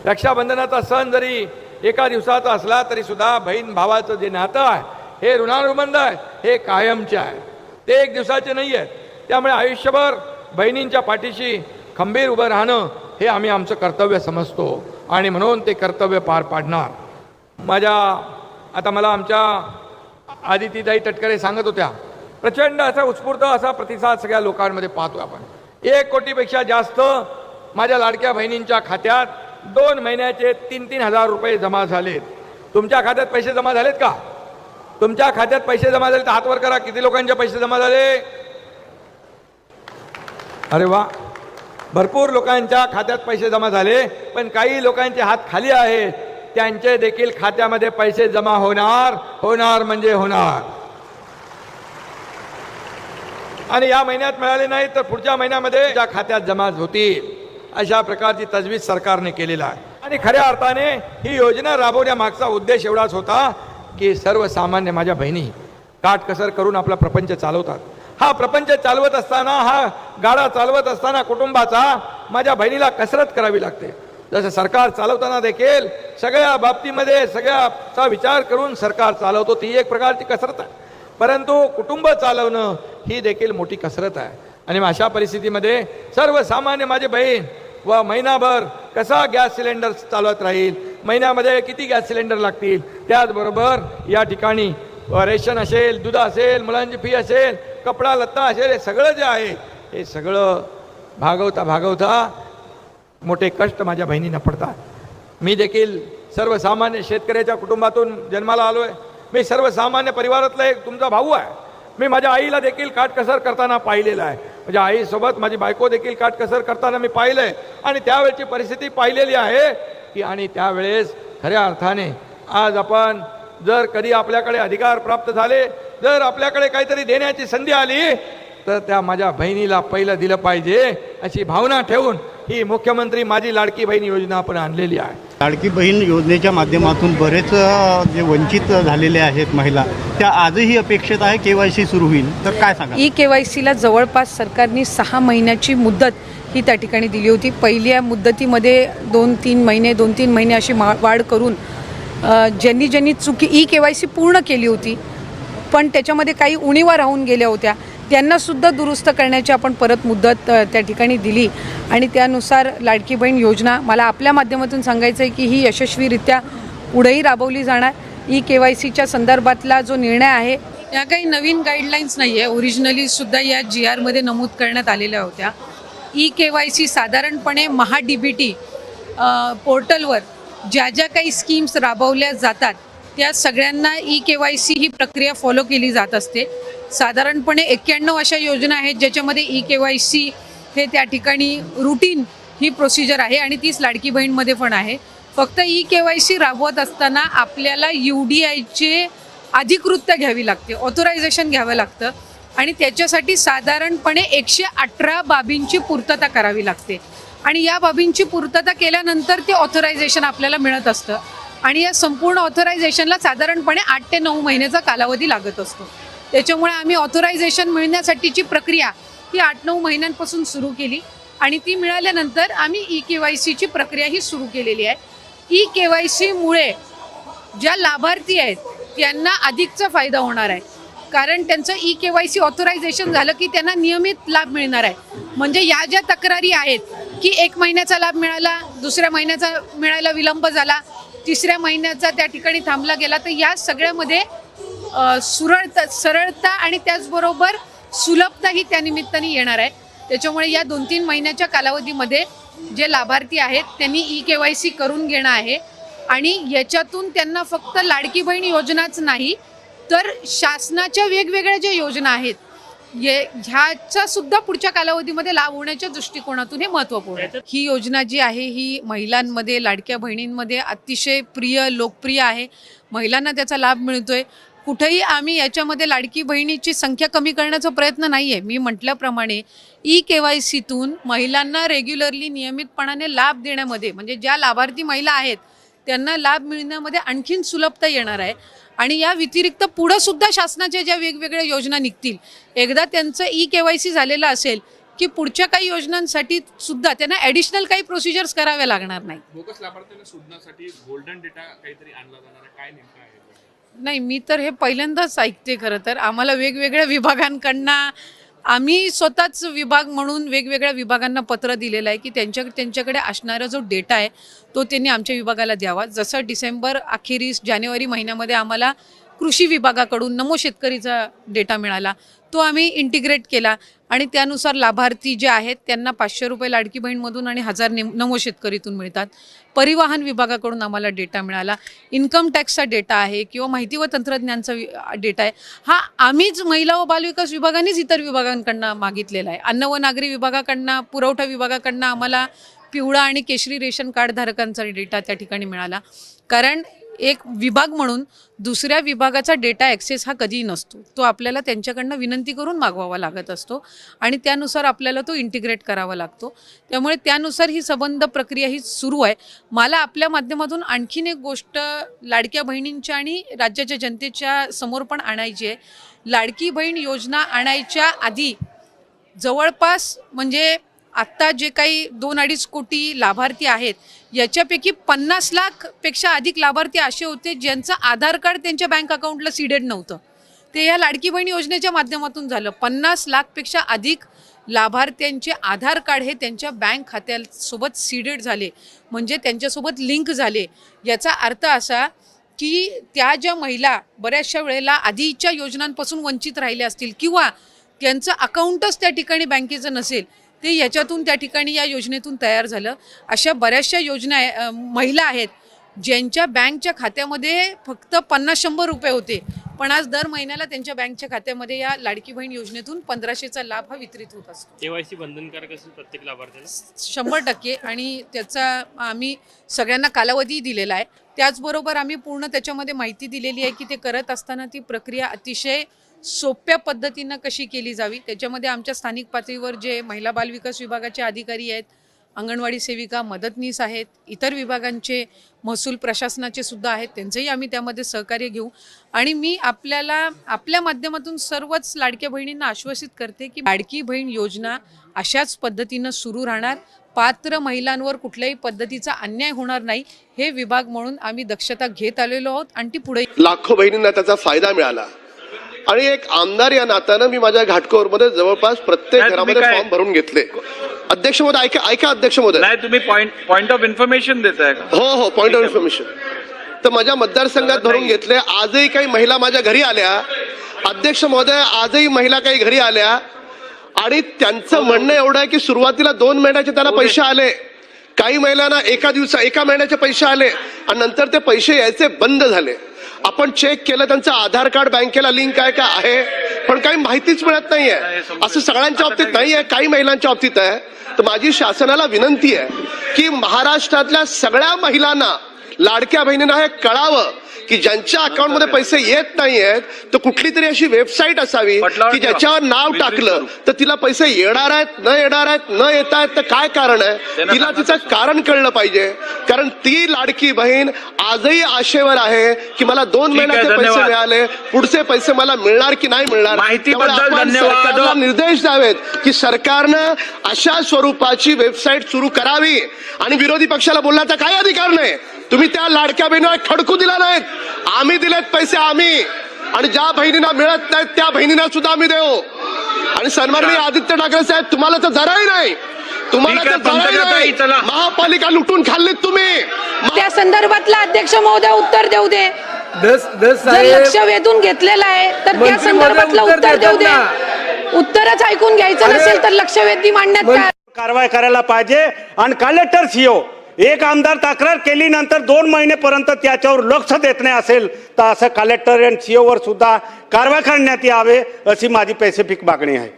रक्षाबंधनाचा सण जरी एका दिवसाचा असला तरी सुद्धा बहीण भावाचं जे नातं आहे हे ऋणानुबंध आहे, हे कायमचे आहे, ते एक दिवसाचे नाही आहेत. त्यामुळे आयुष्यभर बहिणींच्या पाठीशी खंबीर उभं राहणं हे आम्ही आमचं कर्तव्य समजतो आणि म्हणून ते कर्तव्य पार पाडणार. आता मला आमच्या आदितीताई तटकरे सांगत होत्या, प्रचंड असा उत्स्फूर्त असा प्रतिसाद सगळ्या लोकांमध्ये पाहतो आपण. 1 कोटीपेक्षा जास्त माझ्या लाडक्या बहिणींच्या खात्यात 2 महिन्याचे 3-3 हजार रुपये जमा झालेत. तुमच्या खात्यात पैसे जमा झालेत का? तुमच्या खात्यात पैसे जमा झाले तर हात वर करा. किती लोकांचे पैसे जमा झाले? अरे वा, भरपूर लोकांच्या खात्यात पैसे जमा झाले. पण काही लोकांचे हात खाली आहेत, त्यांचे देखील खात्यामध्ये पैसे जमा होणार म्हणजे होणार. आणि या महिन्यात मिळाले नाही तर पुढच्या महिन्यामध्ये त्या खात्यात जमा होतील, अशा प्रकारची तजवीज सरकारने केलेला आहे. आणि खऱ्या अर्थाने ही योजना राबवण्यामागचा उद्देश एवढाच होता की सर्वसामान्य माझ्या बहिणी काटकसर करून आपला प्रपंच चालवतात. हा प्रपंच चालवत असताना, हा गाडा चालवत असताना कुटुंबाचा माझ्या बहिणीला कसरत करावी लागते. जसं सरकार चालवताना देखील सगळ्या बाबतीमध्ये सगळ्याचा विचार करून सरकार चालवतो, ती एक प्रकारची कसरत आहे. परंतु कुटुंब चालवणं ही देखील मोठी कसरत आहे. आणि अशा परिस्थितीमध्ये सर्वसामान्य माझी बहीण व महिनाभर कसा गॅस सिलेंडर चालवत राहील, महिन्यामध्ये किती गॅस सिलेंडर लागतील, त्याचबरोबर या ठिकाणी रेशन असेल, दूध असेल, मुलांची फी असेल, कपडा लत्ता असेल, हे सगळं जे आहे हे सगळं भागवता मोठे कष्ट माझ्या बहिणींना पडतात. मी देखील सर्वसामान्य शेतकऱ्याच्या कुटुंबातून जन्माला आलो आहे. मी सर्वसामान्य परिवारातला एक तुमचा भाऊ आहे. मी माझ्या आईला देखील काटकसर करताना पाहिलेलं आहे. माझ्या आईसोबत माझी बायको देखील काटकसर करताना मी पाहिलं आहे आणि त्यावेळची परिस्थिती पाहिलेली आहे की आणि त्यावेळेस खऱ्या अर्थाने आज आपण जर कधी आपल्याकडे अधिकार प्राप्त झाले, जर आपल्याकडे काहीतरी देण्याची संधी आली तर त्या माझ्या बहिणीला पहिलं दिलं पाहिजे अशी भावना ठेवून ही मुख्यमंत्री माझी लाडकी बहीण योजना आपण आणलेली आहे. लाडकी बहीण योजनेच्या माध्यमातून बरेच जे वंचित झालेले आहेत महिला, त्या आजही अपेक्षित आहे KYC सुरू होईल, तर काय सांगा? KYCला जवळपास सरकारने 6 महिन्याची मुदत ही त्या ठिकाणी दिली होती. पहिल्या मुदतीमध्ये 2-3 महिने अशी वाढ करून ज्यांनी KYC पूर्ण केली होती पण त्याच्यामध्ये काही उणीवा राहून गेल्या होत्या त्यांनासुद्धा दुरुस्त करण्याची आपण परत मुदत त्या ठिकाणी दिली. आणि त्यानुसार लाडकी बहीण योजना मला आपल्या माध्यमातून सांगायचं आहे की ही यशस्वीरित्या पुढेही राबवली जाणार. KYCच्या संदर्भातला जो निर्णय आहे, या काही नवीन गाईडलाईन्स नाही आहे, ओरिजिनलीसुद्धा या GRमध्ये नमूद करण्यात आलेल्या होत्या. KYC साधारणपणे DBT पोर्टलवर ज्या काही स्कीम्स राबवल्या जातात त्या सगळ्यांना KYC ही प्रक्रिया फॉलो केली जात असते. साधारणपणे 91 अशा योजना आहेत ज्याच्यामध्ये KYC हे त्या ठिकाणी रुटीन ही प्रोसिजर आहे आणि तीच लाडकी बहीणमध्ये पण आहे. फक्त KYC राबवत असताना आपल्याला UDIचे अधिकृतता घ्यावी लागते, ऑथोरायझेशन घ्यावं लागतं आणि त्याच्यासाठी साधारणपणे 118 बाबींची पूर्तता करावी लागते. आणि या बाबींची पूर्तता केल्यानंतर ते ऑथोरायझेशन आपल्याला मिळत असतं आणि या संपूर्ण ऑथोरायझेशनला साधारणपणे 8 ते 9 महिन्याचा कालावधी लागत असतो. त्याच्यामुळे आम्ही ऑथोरायझेशन मिळण्यासाठीची प्रक्रिया ही 8-9 महिन्यांपासून सुरू केली आणि ती मिळाल्यानंतर आम्ही KYCची प्रक्रिया ही सुरू केलेली आहे. KYCमुळे ज्या लाभार्थी आहेत त्यांना अधिकचा फायदा होणार आहे, कारण त्यांचं KYC ऑथोरायझेशन झालं की त्यांना नियमित लाभ मिळणार आहे. म्हणजे या ज्या तक्रारी आहेत की 1 महिन्याचा लाभ मिळाला, दुसऱ्या महिन्याचा मिळायला विलंब झाला, तिसऱ्या महिन्याचा त्या ठिकाणी थांबला गेला, तर या सगळ्यामध्ये सरळता आणि त्याचबरोबर सुलभता ही त्या निमित्ताने येणार आहे. त्याच्यामुळे या 2-3 महिन्याच्या कालावधीमध्ये जे लाभार्थी आहेत त्यांनी KYC करून घेणं आहे आणि याच्यातून त्यांना फक्त लाडकी बहीण योजनाच नाही तर शासनाच्या वेगवेगळ्या ज्या योजना आहेत ह्याचा सुद्धा पुढच्या कालावधीमध्ये लाभ होण्याच्या दृष्टिकोनातून हे महत्त्वपूर्ण आहे. ही योजना जी आहे ही महिलांमध्ये, लाडक्या बहिणींमध्ये अतिशय लोकप्रिय आहे. महिलांना त्याचा लाभ मिळतोय. कुठेही आम्ही याच्यामध्ये लाडकी बहिणीची संख्या कमी करण्याचा प्रयत्न नाही आहे. मी म्हटल्याप्रमाणे KYCतून महिलांना रेग्युलरली नियमितपणाने लाभ देण्यामध्ये, म्हणजे ज्या लाभार्थी महिला आहेत त्यांना लाभ मिळण्यामध्ये आणखीन सुलभता येणार आहे. आणि या व्यतिरिक्त पुढं सुद्धा शासनाच्या ज्या वेगवेगळ्या योजना निघतील, एकदा त्यांचं KYC झालेलं असेल की पुढच्या काही योजनांसाठी सुद्धा त्यांना ॲडिशनल काही प्रोसिजर्स कराव्या लागणार नाही. बोगस लाभार्थ्यांना शोधण्यासाठी गोल्डन डेटा काहीतरी आणला जाणार आहे, काय नेमकं आहे? नाही, मी तर हे पहिल्यांदाच ऐकते. खरं तर आम्हाला वेगवेगळ्या विभागांकडनं आम्ही स्वतःच विभाग म्हणून वेगवेगळ्या विभागांना पत्र दिलेलं आहे की त्यांच्याकडे असणारा जो डेटा आहे तो त्यांनी आमच्या विभागाला द्यावा. जसं डिसेंबर अखेरीस जानेवारी महिन्यामध्ये आम्हाला कृषी विभागाकडून नमो शेतकरीचा डेटा मिळाला, तो आम्ही इंटिग्रेट केला आणि त्यानुसार लाभार्थी जे आहेत त्यांना 500 रुपये लाडकी बहीणमधून आणि 1000 नमो शेतकरीतून मिळतात. परिवहन विभागाकडून आम्हाला डेटा मिळाला, इन्कम टॅक्सचा डेटा आहे किंवा माहिती व तंत्रज्ञानचा डेटा आहे. हा आम्हीच महिला व बालविकास विभागानेच इतर विभागांकडनं मागितलेला आहे. अन्न व नागरी विभागाकडनं, पुरवठा विभागाकडनं आम्हाला पिवळा आणि केशरी रेशन कार्ड धारकांचा डेटा त्या ठिकाणी मिळाला. कारण एक विभाग म्हणून दुसऱ्या विभागाचा डेटा ॲक्सेस हा कधीही नसतो, तो आपल्याला त्यांच्याकडनं विनंती करून मागवावा लागत असतो आणि त्यानुसार आपल्याला तो इंटिग्रेट करावा लागतो. त्यामुळे त्यानुसार ही संबंध प्रक्रिया ही सुरू आहे. मला आपल्या माध्यमातून आणखीन एक गोष्ट लाडक्या बहिणींच्या आणि राज्याच्या जनतेच्या समोर पण आणायची आहे. लाडकी बहीण योजना आणायच्या आधी जवळपास म्हणजे आत्ता जे काही 2-2.5 कोटी लाभार्थी आहेत याच्यापैकी 50 लाखपेक्षा अधिक लाभार्थी असे होते ज्यांचं आधार कार्ड त्यांच्या बँक अकाउंटला सीडेड नव्हतं. ते या लाडकी बहीण योजनेच्या माध्यमातून झालं. 50 लाखपेक्षा अधिक लाभार्थ्यांचे आधार कार्ड हे त्यांच्या बँक खात्यासोबत सीडेड झाले, म्हणजे त्यांच्यासोबत लिंक झाले. याचा अर्थ असा की त्या ज्या महिला बऱ्याचशा वेळेला आधीच्या योजनांपासून वंचित राहिल्या असतील किंवा त्यांचं अकाउंटच त्या ठिकाणी बँकेचं नसेल, ते याच्यातून त्या ठिकाणी या योजनेतून तयार झालं. अशा बऱ्याचशा योजना महिला आहेत ज्यांच्या बँकच्या खात्यामध्ये फक्त 50-100 रुपये होते, पण आज दर महिन्याला त्यांच्या बँकच्या खात्यामध्ये या लाडकी बहीण योजनेतून 1500चा लाभ हा वितरित होत असतो. केवायसी बंधनकारक असेल प्रत्येक लाभार्थ्याला? 100% आणि त्याचा आम्ही सगळ्यांना कालावधी दिलेला आहे. त्याचबरोबर आम्ही पूर्ण त्याच्यामध्ये माहिती दिलेली आहे की ते करत असताना ती प्रक्रिया अतिशय सोप्या पद्धतीनं कशी केली जावी. त्याच्यामध्ये आमच्या स्थानिक पातळीवर जे महिला बालविकास विभागाचे अधिकारी आहेत, अंगणवाडी सेविका, मदतनीस आहेत, इतर विभागांचे महसूल प्रशासनाचे सुद्धा आहेत, त्यांचंही आम्ही त्यामध्ये सहकार्य घेऊ. आणि मी आपल्या माध्यमातून सर्वच लाडक्या बहिणींना आश्वासित करते की लाडकी बहीण योजना अशाच पद्धतीनं सुरू राहणार. पात्र महिलांवर कुठल्याही पद्धतीचा अन्याय होणार नाही, हे विभाग म्हणून आम्ही दक्षता घेत आलेलो आहोत आणि ती पुढे. लाखो बहिणींना त्याचा फायदा मिळाला आणि एक आमदार या नात्यानं मी माझ्या घाटकोरमध्ये जवळपास प्रत्येक घरामध्ये फॉर्म भरून घेतले. अध्यक्ष महोदय ऐका अध्यक्ष महोदय. नाही, तुम्ही पॉइंट ऑफ इन्फॉर्मेशन देताय का? हो, पॉइंट ऑफ इन्फॉर्मेशन. तर माझ्या मतदारसंघात भरून घेतले. आजही काही महिला माझ्या घरी आल्या. अध्यक्ष महोदय, आजही महिला काही घरी आल्या आणि त्यांचं म्हणणं एवढं आहे की सुरुवातीला 2 महिन्याचे त्याला पैसे आले, काही महिलांना एका महिन्याचे पैसे आले आणि नंतर ते पैसे यायचे बंद झाले. आपण चेक केलं, त्यांचं आधार कार्ड बँकेला लिंक आहे का आहे, पण काही माहितीच मिळत नाहीये. असं सगळ्यांच्या बाबतीत नाहीये, काही महिलांच्या बाबतीत आहे. तर माझी शासनाला विनंती आहे की महाराष्ट्रातल्या सगळ्या महिलांना, लाडक्या बहिणींना हे कळावं की ज्यांच्या अकाउंटमध्ये पैसे येत नाहीयेत तर कुठली तरी अशी वेबसाईट असावी की ज्याच्यावर नाव टाकलं तर तिला पैसे येणार आहेत, न येणार आहेत, न येत आहेत तर काय कारण आहे, तिला तिचं कारण कळलं पाहिजे. कारण ती लाडकी बहीण आजही आशेवर आहे की मला 2 महिन्याचे पैसे मिळाले, पुढचे पैसे मला मिळणार की नाही मिळणार. सरकारला निर्देश द्यावेत की सरकारनं अशा स्वरूपाची वेबसाईट सुरू करावी आणि विरोधी पक्षाला बोलण्याचा काही अधिकार नाही. तुम्ही त्या लाडक्या बहिणीला खडकू दिला नाहीत, आम्ही दिलेत पैसे आम्ही, आणि ज्या बहिणींना मिळत नाहीत त्या बहिणींना सुद्धा आम्ही देऊ. आणि सन्माननीय आदित्य ठाकरे साहेब, तुम्हाला तर जराही नाही, महापालिका लुटून खाल्लीत तुम्ही. त्या संदर्भातला अध्यक्ष महोदय उत्तर देऊ दे. जर लक्ष वेधून घेतलेलं आहे तर त्या संदर्भातलं उत्तर देऊ दे. उत्तरच ऐकून घ्यायचं नसेल तर लक्ष वेधी मांडण्यात कारवाई करायला पाहिजे. आणि कलेक्टर सीओ एक आमदार तक्रार केली नंतर 2 महिनेपर्यंत त्याच्यावर लक्ष देत नाही असेल तर असं कलेक्टर आणि सीओ वर सुद्धा कारवाई करण्यात यावे अशी माझी स्पेसिफिक मागणी आहे.